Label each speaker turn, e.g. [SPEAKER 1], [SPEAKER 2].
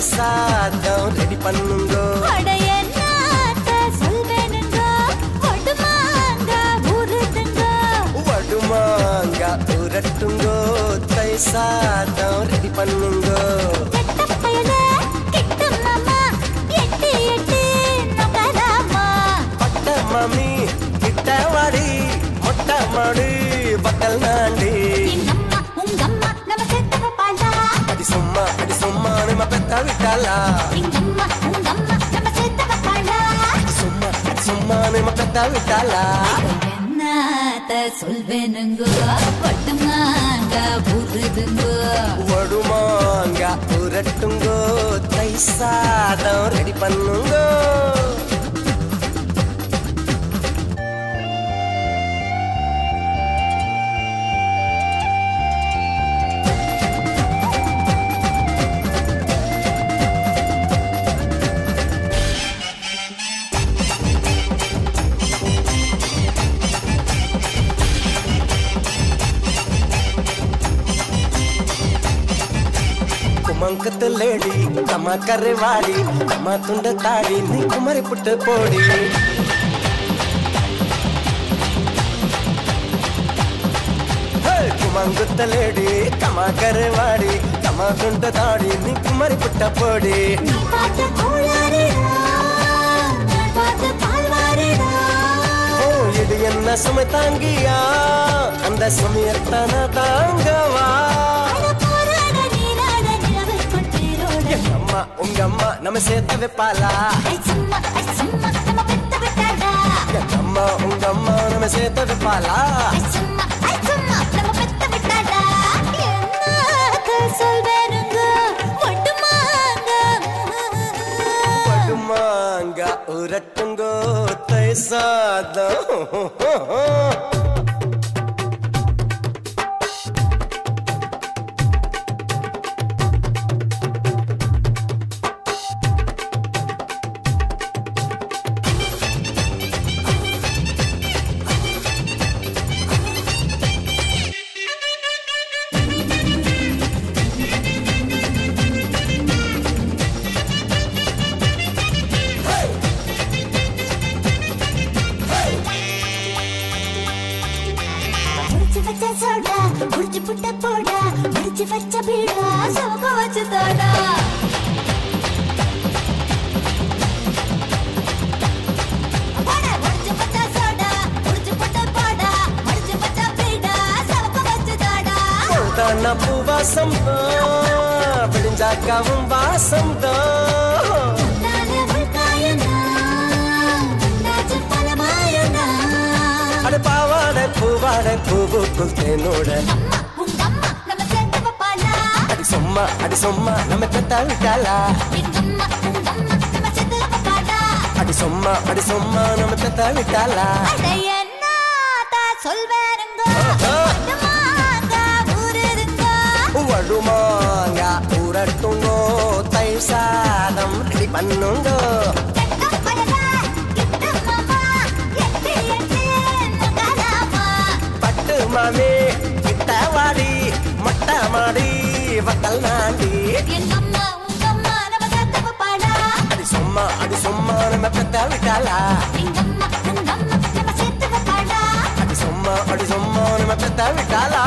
[SPEAKER 1] சாதம் ரெடி பண்ணுங்கோ. வடுமாங்க உரட்டுங்கோ தை சாதம் ரெடி பண்ணுங்கோ. பட்ட மாமி கிட்ட வாடி மொட்டை மாடி பக்கல் நாண்டி. அடி சும்மா நம்ம பெத்த விட்டாளா. சும்மா நம்ம பெத்த விட்டாளா.
[SPEAKER 2] சொல்வேனுங்கோ வடுமாங்க புதுதுங்கோ.
[SPEAKER 1] வடுமாங்க உரட்டுங்கோ தை சாதம் ரெடி பண்ணுங்கோ. குமங்கத்து லேடி கம்மா கரைவாடி கம்மா துண்ட தாடி நீ குமரி புட்டு போடி. குமங்குத்த லேடி கம்மா கரைவாடி கம்மா துண்ட தாடி நீ குமரி புட்ட போடி. இது என்ன சுமை தாங்கியா அந்த சுமையத்தான தாங்கவா. உங்க அம்மா நம்ம சேர்த்து வைப்பாளா. அம்மா உங்க அம்மா நம்ம சேர்த்து வைப்பாளா. வடுமாங்க உரட்டுங்கோ தை சாதம்.
[SPEAKER 2] முடிச்சு புட்ட போடா முடிச்சு வச்ச பீடா சோக வச்சு தோடா. முடிச்சு பட்ட சோடா முடிச்சு புட்ட போடா முடிச்சு வச்ச பீடா சோக வச்சு தோடா.
[SPEAKER 1] தான பூவாசம் தான் விடிஞ்சாக்காவும் வாசம் தான். அட பாவாடை பூவாடை பூவுக்குள் தேனோட. அடி சும்மா நம்ம பெத்த விட்டாளா. அடி சும்மா நம்ம பெத்த விட்டாளா. வடுமாங்க உரட்டுங்கோ தை சாதம் ரெடி பண்ணுங்கோ. பட்டு மாமி கிட்ட வாடி மொட்டை மாடி வக்கல் நாண்டி. அடி சும்மா நம்ம பெத்த விட்டாளா. அடி சும்மா நம்ம பெத்த விட்டாளா.